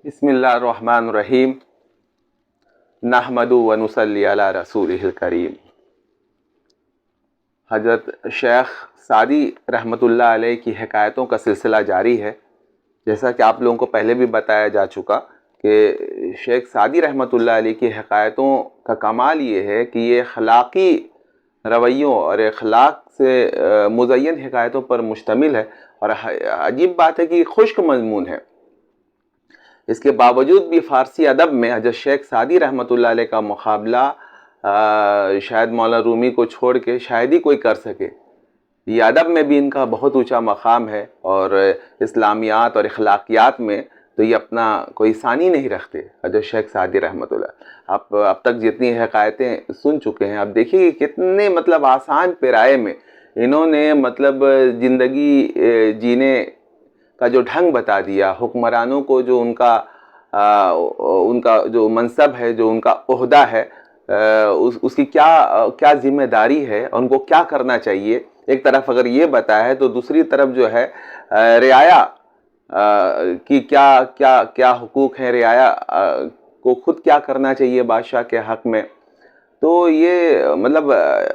بسم اللہ الرحمن الرحیم نحمد و نصلی علی رسولہ الکریم۔ حضرت شیخ سعدی رحمۃ اللہ علیہ کی حکایتوں کا سلسلہ جاری ہے۔ جیسا کہ آپ لوگوں کو پہلے بھی بتایا جا چکا کہ شیخ سعدی رحمۃ اللہ علیہ کی حکایتوں کا کمال یہ ہے کہ یہ اخلاقی رویوں اور اخلاق سے مزین حکایتوں پر مشتمل ہے، اور عجیب بات ہے کہ خشک مضمون ہے۔ اس کے باوجود بھی فارسی ادب میں حضرت شیخ سعدی رحمۃ اللہ علیہ کا مقابلہ شاید مولانا رومی کو چھوڑ کے شاید ہی کوئی کر سکے۔ یہ ادب میں بھی ان کا بہت اونچا مقام ہے، اور اسلامیات اور اخلاقیات میں تو یہ اپنا کوئی ثانی نہیں رکھتے حضرت شیخ سعدی رحمۃ اللہ۔ آپ اب تک جتنی حکایتیں سن چکے ہیں، اب دیکھیے کہ کتنے آسان پیرائے میں انہوں نے زندگی جینے کا جو ڈھنگ بتا دیا، حکمرانوں کو جو ان کا جو منصب ہے، جو ان کا عہدہ ہے، اس کی کیا ذمہ داری ہے، ان کو کیا کرنا چاہیے۔ ایک طرف اگر یہ بتایا ہے تو دوسری طرف جو ہے رعایا کی کیا حقوق ہیں، رعایا کو خود کیا کرنا چاہیے بادشاہ کے حق میں۔ تو یہ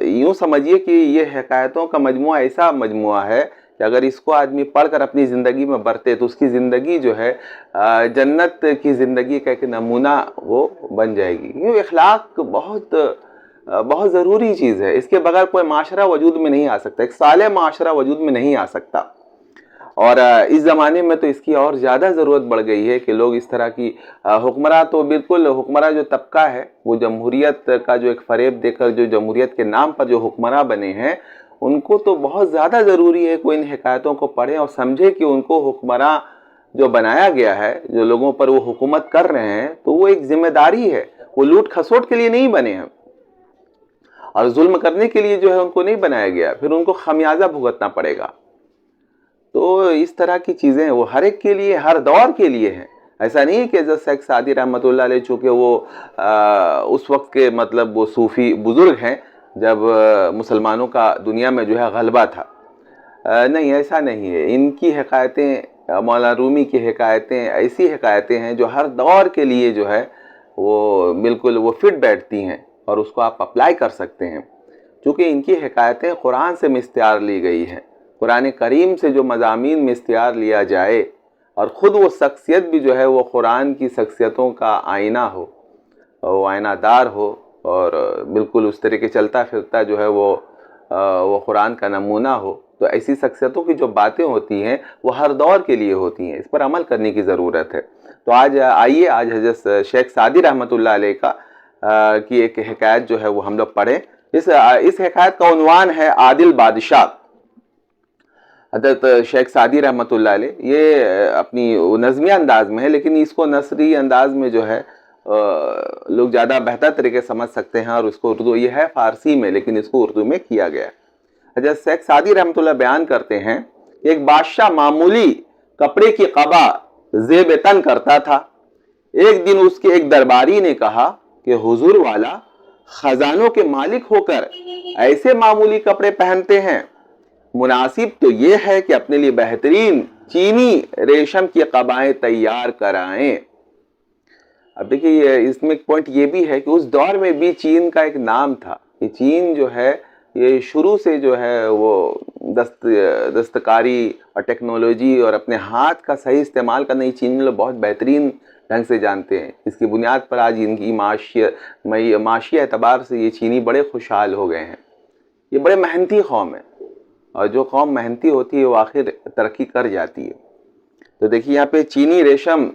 یوں سمجھیے کہ یہ حکایتوں کا مجموعہ ایسا مجموعہ ہے کہ اگر اس کو آدمی پڑھ کر اپنی زندگی میں برتے تو اس کی زندگی جو ہے جنت کی زندگی کا ایک نمونہ وہ بن جائے گی۔ یہ اخلاق بہت ضروری چیز ہے، اس کے بغیر کوئی معاشرہ وجود میں نہیں آ سکتا، ایک صالح معاشرہ وجود میں نہیں آ سکتا۔ اور اس زمانے میں تو اس کی اور زیادہ ضرورت بڑھ گئی ہے کہ لوگ اس طرح کی حکمراں تو بالکل حکمراں جو طبقہ ہے وہ جمہوریت کا جو ایک فریب دے کر جو جمہوریت کے نام پر جو حکمراں بنے ہیں، ان کو تو بہت زیادہ ضروری ہے کہ ان حکایتوں کو پڑھیں اور سمجھیں کہ ان کو حکمراں جو بنایا گیا ہے، جو لوگوں پر وہ حکومت کر رہے ہیں، تو وہ ایک ذمہ داری ہے، وہ لوٹ کھسوٹ کے لیے نہیں بنے ہیں اور ظلم کرنے کے لیے جو ہے ان کو نہیں بنایا گیا، پھر ان کو خمیازہ بھگتنا پڑے گا۔ تو اس طرح کی چیزیں وہ ہر ایک کے لیے، ہر دور کے لیے ہیں۔ ایسا نہیں کہ حضرت شیخ سعدی رحمۃ اللہ علیہ چونکہ وہ اس وقت کے وہ صوفی بزرگ ہیں جب مسلمانوں کا دنیا میں جو ہے غلبہ تھا، نہیں، ایسا نہیں ہے۔ ان کی حکایتیں، مولانا رومی کی حکایتیں ایسی حکایتیں ہیں جو ہر دور کے لیے جو ہے وہ بالکل وہ فٹ بیٹھتی ہیں اور اس کو آپ اپلائی کر سکتے ہیں، چونکہ ان کی حکایتیں قرآن سے مستعار لی گئی ہیں۔ قرآن کریم سے جو مضامین مستعار لیا جائے اور خود وہ شخصیت بھی جو ہے وہ قرآن کی شخصیتوں کا آئینہ ہو، وہ آئینہ دار ہو، اور بالکل اس طریقے چلتا پھرتا جو ہے وہ قرآن کا نمونہ ہو، تو ایسی شخصیتوں کی جو باتیں ہوتی ہیں وہ ہر دور کے لیے ہوتی ہیں، اس پر عمل کرنے کی ضرورت ہے۔ تو آج حضرت شیخ سعدی رحمۃ اللہ علیہ کی ایک حکایت جو ہے وہ ہم لوگ پڑھیں۔ اس حکایت کا عنوان ہے عادل بادشاہ۔ حضرت شیخ سعدی رحمۃ اللہ علیہ یہ اپنی نظمی انداز میں ہے، لیکن اس کو نثری انداز میں جو ہے لوگ زیادہ بہتر طریقے سمجھ سکتے ہیں، اور اس کو اردو، یہ ہے فارسی میں لیکن اس کو اردو میں کیا گیا ہے۔ حضرت شیخ سعدی رحمۃ اللہ بیان کرتے ہیں کہ ایک بادشاہ معمولی کپڑے کی قبا زیب تن کرتا تھا۔ ایک دن اس کے ایک درباری نے کہا کہ حضور والا، خزانوں کے مالک ہو کر ایسے معمولی کپڑے پہنتے ہیں، مناسب تو یہ ہے کہ اپنے لیے بہترین چینی ریشم کی قبائیں تیار کرائیں۔ اب دیکھیے اس میں ایک پوائنٹ یہ بھی ہے کہ اس دور میں بھی چین کا ایک نام تھا، کہ چین جو ہے یہ شروع سے جو ہے وہ دستکاری اور ٹیکنالوجی اور اپنے ہاتھ کا صحیح استعمال کرنا، یہ چین لوگ بہت بہترین ڈھنگ سے جانتے ہیں۔ اس کی بنیاد پر آج ان کی معاشی اعتبار سے یہ چینی بڑے خوشحال ہو گئے ہیں۔ یہ بڑے محنتی قوم ہے، اور جو قوم محنتی ہوتی ہے وہ آخر ترقی کر جاتی ہے۔ تو دیکھیے یہاں پہ چینی ریشم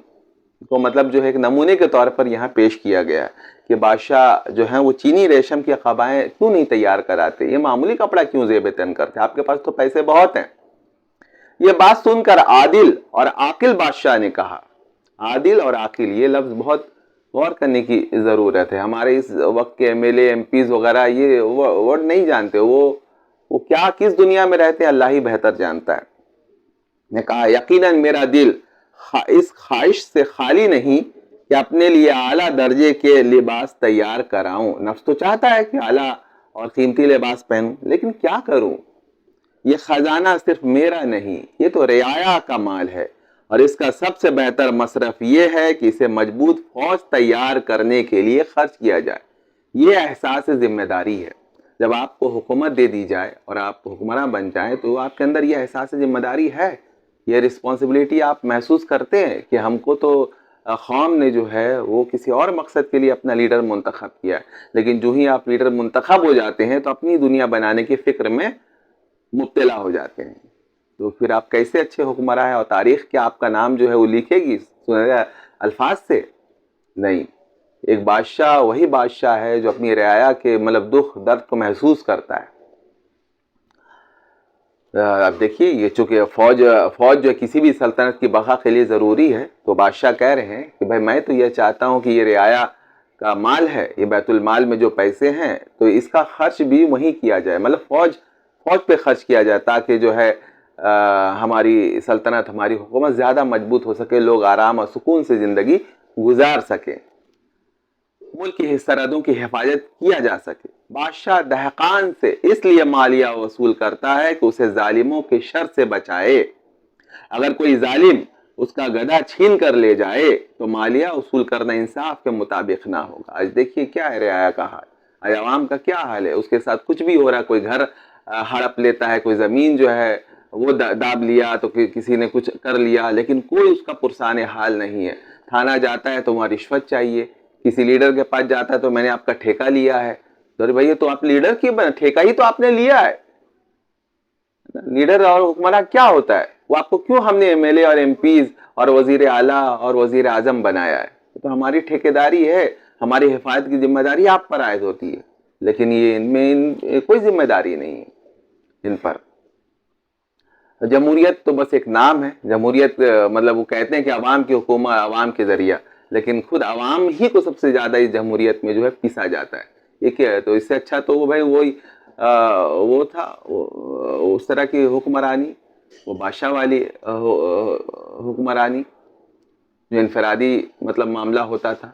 کو جو ہے ایک نمونے کے طور پر یہاں پیش کیا گیا ہے کہ بادشاہ جو ہیں وہ چینی ریشم کی قبائیں کیوں نہیں تیار کراتے، یہ معمولی کپڑا کیوں زیب تن کرتے، آپ کے پاس تو پیسے بہت ہیں۔ یہ بات سن کر عادل اور عاقل بادشاہ نے کہا۔ عادل اور عاقل، یہ لفظ بہت غور کرنے کی ضرورت ہے۔ ہمارے اس وقت کے MLA MPs وغیرہ یہ ورڈ نہیں جانتے، وہ کیا کس دنیا میں رہتے ہیں اللہ ہی بہتر جانتا ہے۔ نے کہا یقیناً میرا دل اس خواہش سے خالی نہیں کہ اپنے لیے اعلیٰ درجے کے لباس تیار کراؤں۔ نفس تو چاہتا ہے کہ اعلیٰ اور قیمتی لباس پہنوں، لیکن کیا کروں؟ یہ خزانہ صرف میرا نہیں، یہ تو رعایا کا مال ہے، اور اس کا سب سے بہتر مصرف یہ ہے کہ اسے مضبوط فوج تیار کرنے کے لیے خرچ کیا جائے۔ یہ احساس ذمہ داری ہے۔ جب آپ کو حکومت دے دی جائے اور آپ حکمراں بن جائیں تو آپ کے اندر یہ احساس ذمہ داری ہے، یہ رسپانسبلٹی آپ محسوس کرتے ہیں کہ ہم کو تو قوم نے جو ہے وہ کسی اور مقصد کے لیے اپنا لیڈر منتخب کیا ہے، لیکن جو ہی آپ لیڈر منتخب ہو جاتے ہیں تو اپنی دنیا بنانے کی فکر میں مبتلا ہو جاتے ہیں۔ تو پھر آپ کیسے اچھے حکمراں ہیں، اور تاریخ کیا آپ کا نام جو ہے وہ لکھے گی سنہرے الفاظ سے؟ نہیں۔ ایک بادشاہ وہی بادشاہ ہے جو اپنی رعایا کے مطلب دکھ درد کو محسوس کرتا ہے۔ اب دیکھیے، یہ چونکہ فوج جو کسی بھی سلطنت کی بقا کے لیے ضروری ہے، تو بادشاہ کہہ رہے ہیں کہ بھائی میں تو یہ چاہتا ہوں کہ یہ رعایا کا مال ہے، یہ بیت المال میں جو پیسے ہیں تو اس کا خرچ بھی وہیں کیا جائے، مطلب فوج پہ خرچ کیا جائے، تاکہ جو ہے ہماری سلطنت، ہماری حکومت زیادہ مضبوط ہو سکے، لوگ آرام اور سکون سے زندگی گزار سکیں، ملک کی سرحدوں کی حفاظت کیا جا سکے۔ بادشاہ دہقان سے اس لیے مالیہ وصول کرتا ہے کہ اسے ظالموں کے شر سے بچائے۔ اگر کوئی ظالم اس کا گدھا چھین کر لے جائے تو مالیہ وصول کرنا انصاف کے مطابق نہ ہوگا۔ آج دیکھیے کیا ہے رعایا کا حال، آج عوام کا کیا حال ہے، اس کے ساتھ کچھ بھی ہو رہا ہے، کوئی گھر ہڑپ لیتا ہے، کوئی زمین جو ہے وہ داب لیا تو کسی نے کچھ کر لیا، لیکن کوئی اس کا پرسان حال نہیں ہے۔ تھانہ جاتا ہے تو وہاں رشوت چاہیے، کسی لیڈر کے پاس جاتا ہے تو میں نے آپ کا ٹھیکہ لیا ہے، تو ارے بھائی تو آپ لیڈر کی ٹھیکہ ہی تو آپ نے لیا ہے۔ لیڈر اور حکمراں کیا ہوتا ہے، وہ آپ کو کیوں ہم نے ایم ایل اے اور ایم پیز اور وزیر اعلیٰ اور وزیر اعظم بنایا ہے؟ تو ہماری ٹھیکیداری ہے، ہماری حفاظت کی ذمہ داری آپ پر عائد ہوتی ہے، لیکن یہ ان میں کوئی ذمہ داری نہیں ہے ان پر۔ جمہوریت تو بس ایک نام ہے، جمہوریت مطلب وہ کہتے ہیں کہ عوام کی حکومت عوام کے ذریعہ، لیکن خود عوام ہی کو سب سے زیادہ اس جمہوریت میں جو ہے پیسا جاتا ہے۔ یہ کیا ہے؟ تو اس سے اچھا تو وہ بھائی وہی وہ تھا، اس طرح کی حکمرانی، وہ بادشاہ والی حکمرانی جو انفرادی مطلب معاملہ ہوتا تھا۔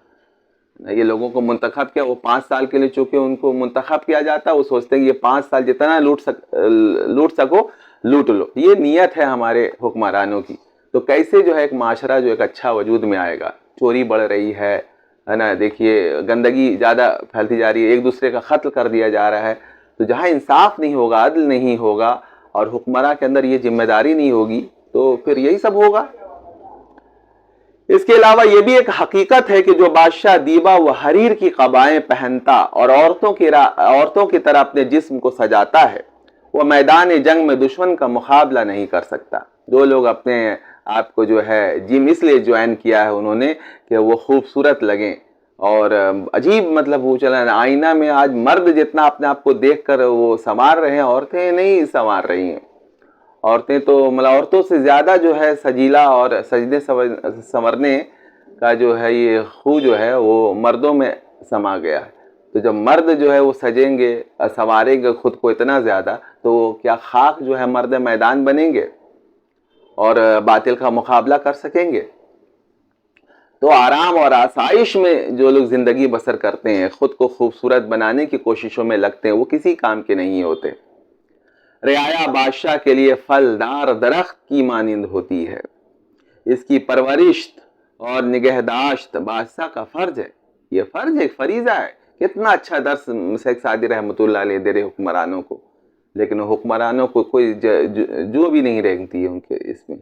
یہ لوگوں کو منتخب کیا، وہ 5 سال کے لیے چونکہ ان کو منتخب کیا جاتا، وہ سوچتے ہیں کہ یہ 5 سال جتنا لوٹ سکو لوٹ لو، یہ نیت ہے ہمارے حکمرانوں کی۔ تو کیسے جو ہے ایک معاشرہ جو ایک اچھا وجود میں آئے گا؟ چوری بڑھ رہی ہے نا، دیکھیے گندگی زیادہ پھیلتی جا رہی ہے، ایک دوسرے کا قتل کر دیا جا رہا ہے، تو جہاں انصاف نہیں ہوگا، عدل نہیں ہوگا، اور حکمراں کے اندر یہ ذمہ داری نہیں ہوگی تو پھر یہی سب ہوگا۔ اس کے علاوہ یہ بھی ایک حقیقت ہے کہ جو بادشاہ دیبا و حریر کی قبائیں پہنتا اور عورتوں کی طرح اپنے جسم کو سجاتا ہے، وہ میدان جنگ میں دشمن کا مقابلہ نہیں کر سکتا۔ جو لوگ اپنے آپ کو جو ہے جم اس لیے جوائن کیا ہے انہوں نے کہ وہ خوبصورت لگیں، اور عجیب مطلب وہ چلا آئینہ میں آج مرد جتنا اپنے آپ کو دیکھ کر وہ سنوار رہے ہیں، عورتیں نہیں سنوار رہی ہیں۔ عورتیں تو مطلب عورتوں سے زیادہ جو ہے سجیلا اور سجدے سنورنے کا جو ہے یہ خو جو ہے وہ مردوں میں سما گیا ہے۔ تو جب مرد جو ہے وہ سجیں گے سنواریں گے خود کو اتنا زیادہ، تو کیا خاک جو ہے مرد میدان بنیں گے اور باطل کا مقابلہ کر سکیں گے؟ تو آرام اور آسائش میں جو لوگ زندگی بسر کرتے ہیں، خود کو خوبصورت بنانے کی کوششوں میں لگتے ہیں، وہ کسی کام کے نہیں ہوتے۔ رعایا بادشاہ کے لیے پھلدار درخت کی مانند ہوتی ہے، اس کی پرورش اور نگہداشت بادشاہ کا فرض ہے۔ یہ فرض ایک فریضہ ہے۔ کتنا اچھا درس شیخ سعدی رحمۃ اللہ علیہ دے رہے حکمرانوں کو، لیکن حکمرانوں کو کوئی جو بھی نہیں رینگتی ہے ان کے اس میں،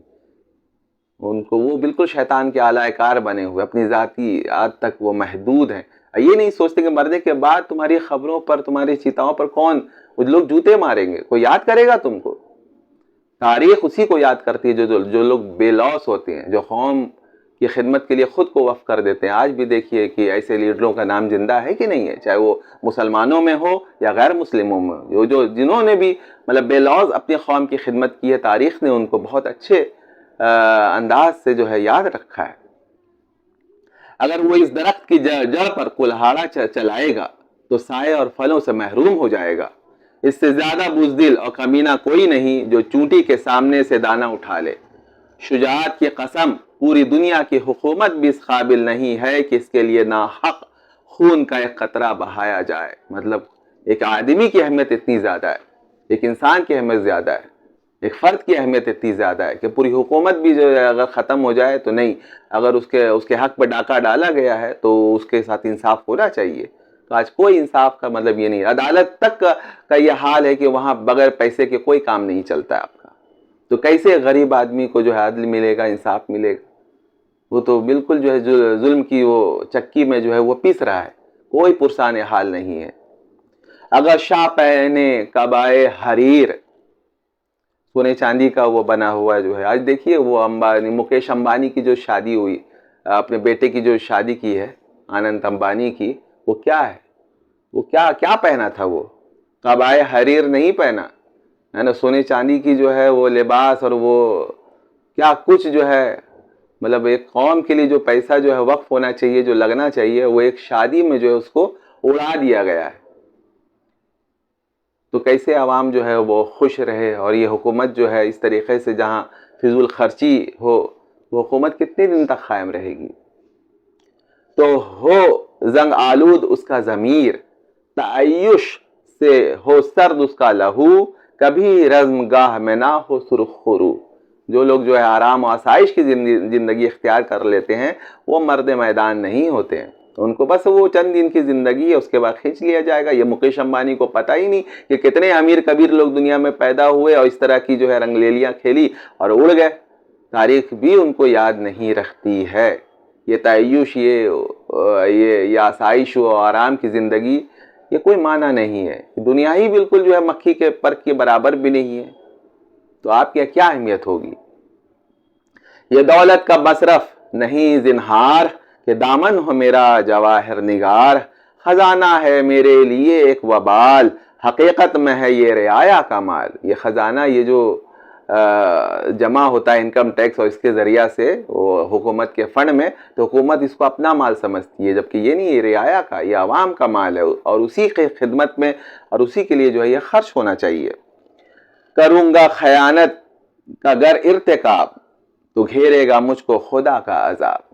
ان کو وہ بالکل شیطان کے اعلی کار بنے ہوئے، اپنی ذاتی عاد تک وہ محدود ہیں۔ یہ نہیں سوچتے کہ مرنے کے بعد تمہاری خبروں پر، تمہاری چیتاؤں پر کون وہ لوگ جوتے ماریں گے، کوئی یاد کرے گا تم کو؟ تاریخ اسی کو یاد کرتی ہے جو لوگ بے لوث ہوتے ہیں، جو قوم کی خدمت کے لیے خود کو وقف کر دیتے ہیں۔ آج بھی دیکھیے کہ ایسے لیڈروں کا نام زندہ ہے کہ نہیں ہے، چاہے وہ مسلمانوں میں ہو یا غیر مسلموں میں ہو، جنہوں نے بھی مطلب بے لوث اپنی قوم کی خدمت کی ہے، تاریخ نے ان کو بہت اچھے انداز سے جو ہے یاد رکھا ہے۔ اگر وہ اس درخت کی جڑ پر کلہاڑا چلائے گا تو سائے اور پھلوں سے محروم ہو جائے گا۔ اس سے زیادہ بزدل اور کمینہ کوئی نہیں جو چونٹی کے سامنے سے دانہ اٹھا لے۔ شجاعت کی قسم، پوری دنیا کی حکومت بھی اس قابل نہیں ہے کہ اس کے لیے ناحق خون کا ایک قطرہ بہایا جائے۔ مطلب ایک آدمی کی اہمیت اتنی زیادہ ہے، ایک انسان کی اہمیت زیادہ ہے، ایک فرد کی اہمیت اتنی زیادہ ہے کہ پوری حکومت بھی جو ہے اگر ختم ہو جائے تو نہیں، اگر اس کے حق پہ ڈاکہ ڈالا گیا ہے تو اس کے ساتھ انصاف ہونا چاہیے۔ تو آج کوئی انصاف کا مطلب یہ نہیں، عدالت تک کا یہ حال ہے کہ وہاں بغیر پیسے کے کوئی کام نہیں چلتا ہے آپ کا، تو کیسے غریب آدمی کو جو ہے عدل ملے گا، انصاف ملے گا؟ وہ تو بالکل جو ہے ظلم کی وہ چکی میں جو ہے وہ پیس رہا ہے، کوئی پرسان حال نہیں ہے۔ اگر شاہ پہنے قبائے حریر، سونے چاندی کا وہ بنا ہوا جو ہے، آج دیکھیے وہ مکیش امبانی کی جو شادی ہوئی، اپنے بیٹے کی جو شادی کی ہے آنند امبانی کی، وہ کیا ہے؟ وہ کیا پہنا تھا؟ وہ قبائے حریر نہیں پہنا ہے نا، سونے چاندی کی جو ہے وہ لباس، اور وہ کیا کچھ جو ہے، مطلب ایک قوم کے لیے جو پیسہ جو ہے وقف ہونا چاہیے، جو لگنا چاہیے، وہ ایک شادی میں جو ہے اس کو اڑا دیا گیا ہے۔ تو کیسے عوام جو ہے وہ خوش رہے؟ اور یہ حکومت جو ہے اس طریقے سے جہاں فضول خرچی ہو، وہ حکومت کتنے دن تک قائم رہے گی؟ تو ہو زنگ آلود اس کا ضمیر، تعیش سے ہو سرد اس کا لہو، کبھی رزم گاہ میں نہ ہو سرخ خرو۔ جو لوگ جو ہے آرام و آسائش کی زندگی اختیار کر لیتے ہیں وہ مرد میدان نہیں ہوتے ہیں، ان کو بس وہ چند دن کی زندگی ہے، اس کے بعد کھینچ لیا جائے گا۔ یہ مکیش امبانی کو پتہ ہی نہیں کہ کتنے امیر کبیر لوگ دنیا میں پیدا ہوئے اور اس طرح کی جو ہے رنگ لیلیاں کھیلی اور اڑ گئے، تاریخ بھی ان کو یاد نہیں رکھتی ہے۔ یہ تعیش، یہ آسائش و آرام کی زندگی، یہ کوئی معنی نہیں ہے، دنیا ہی بالکل جو ہے مکھی کے پر کے برابر بھی نہیں ہے، تو آپ کی کیا اہمیت ہوگی؟ یہ دولت کا مصرف نہیں زنہار، کہ دامن ہو میرا جواہر نگار، خزانہ ہے میرے لیے ایک وبال، حقیقت میں ہے یہ رعایا کا مال۔ یہ خزانہ، یہ جو جمع ہوتا ہے انکم ٹیکس اور اس کے ذریعہ سے وہ حکومت کے فنڈ میں، تو حکومت اس کو اپنا مال سمجھتی ہے، جبکہ یہ نہیں، یہ رعایا کا، یہ عوام کا مال ہے، اور اسی کے خدمت میں اور اسی کے لیے جو ہے یہ خرچ ہونا چاہیے۔ کروں گا خیانت کا گر ارتکاب، تو گھیرے گا مجھ کو خدا کا عذاب۔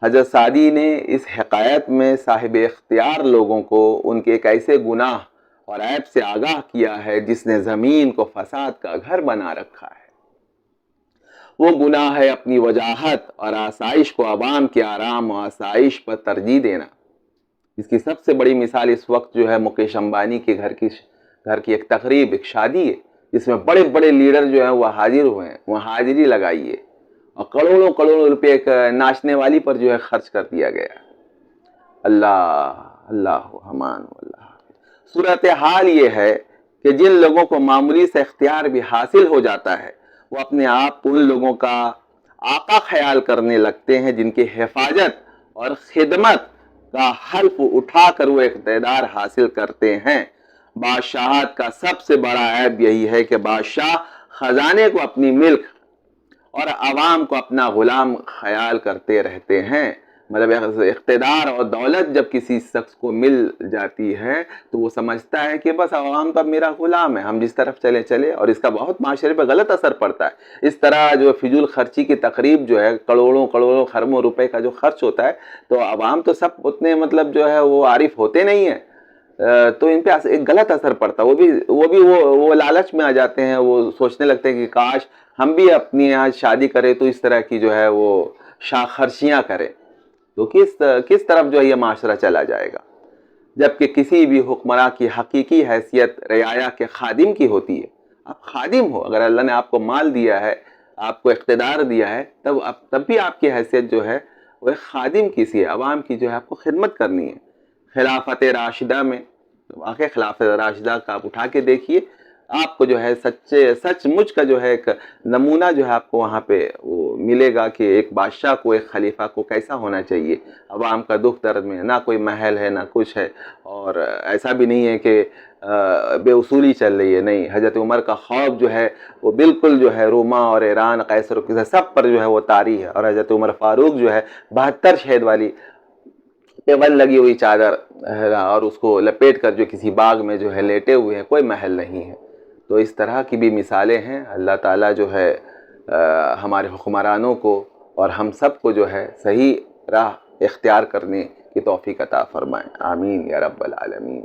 حضرت سعدی نے اس حکایت میں صاحب اختیار لوگوں کو ان کے ایک ایسے گناہ اور عیب سے آگاہ کیا ہے جس نے زمین کو فساد کا گھر بنا رکھا ہے۔ وہ گناہ ہے اپنی وجاہت اور آسائش کو عوام کے آرام و آسائش پر ترجیح دینا۔ اس کی سب سے بڑی مثال اس وقت جو ہے مکیش امبانی کے گھر کی ایک تقریب، ایک شادی ہے، جس میں بڑے بڑے لیڈر جو ہیں وہ حاضر ہوئے ہیں، وہ حاضری لگائی ہے، اور کروڑوں کروڑوں روپے ایک ناچنے والی پر جو ہے خرچ کر دیا گیا۔ اللہ حمان اللہ۔ صورتحال یہ ہے کہ جن لوگوں کو معمولی سے اختیار بھی حاصل ہو جاتا ہے، وہ اپنے آپ کو ان لوگوں کا آقا خیال کرنے لگتے ہیں جن کی حفاظت اور خدمت کا حلف اٹھا کر وہ اقتدار حاصل کرتے ہیں۔ بادشاہت کا سب سے بڑا عیب یہی ہے کہ بادشاہ خزانے کو اپنی ملک اور عوام کو اپنا غلام خیال کرتے رہتے ہیں۔ مطلب اقتدار اور دولت جب کسی شخص کو مل جاتی ہے تو وہ سمجھتا ہے کہ بس عوام کا میرا غلام ہے، ہم جس طرف چلے، اور اس کا بہت معاشرے پہ غلط اثر پڑتا ہے۔ اس طرح جو فضول خرچی کی تقریب جو ہے، کروڑوں خربوں روپے کا جو خرچ ہوتا ہے، تو عوام تو سب اتنے مطلب جو ہے وہ عارف ہوتے نہیں ہیں، تو ان پہ ایک غلط اثر پڑتا ہے، وہ لالچ میں آ جاتے ہیں، وہ سوچنے لگتے ہیں کہ کاش ہم بھی اپنی یہاں شادی کریں تو اس طرح کی جو ہے وہ خرچیاں کریں، تو کس طرف جو ہے یہ معاشرہ چلا جائے گا؟ جبکہ کسی بھی حکمراں کی حقیقی حیثیت رعایا کے خادم کی ہوتی ہے۔ آپ خادم ہو، اگر اللہ نے آپ کو مال دیا ہے، آپ کو اقتدار دیا ہے، تب بھی آپ کی حیثیت جو ہے وہ ایک خادم کی سی ہے، عوام کی جو ہے آپ کو خدمت کرنی ہے۔ خلافت راشدہ میں، واقعی خلافت راشدہ کا آپ اٹھا کے دیکھیے، آپ کو جو ہے سچ مچ کا جو ہے ایک نمونہ جو ہے آپ کو وہاں پہ وہ ملے گا کہ ایک بادشاہ کو، ایک خلیفہ کو کیسا ہونا چاہیے۔ عوام کا دکھ درد میں نہ کوئی محل ہے نہ کچھ ہے، اور ایسا بھی نہیں ہے کہ بے اصولی چل رہی ہے، نہیں، حضرت عمر کا خوف جو ہے وہ بالکل جو ہے روما اور ایران، قیصر و کسریٰ سب پر جو ہے وہ طاری ہے، اور حضرت عمر فاروق جو ہے 72 شہد والی ٹیبل لگی ہوئی چادر اور اس کو لپیٹ کر جو کسی باغ میں جو ہے لیٹے ہوئے ہیں، کوئی محل نہیں ہے۔ تو اس طرح کی بھی مثالیں ہیں۔ اللہ تعالیٰ جو ہے ہمارے حکمرانوں کو اور ہم سب کو جو ہے صحیح راہ اختیار کرنے کی توفیق عطا فرمائیں، آمین یا رب العالمین۔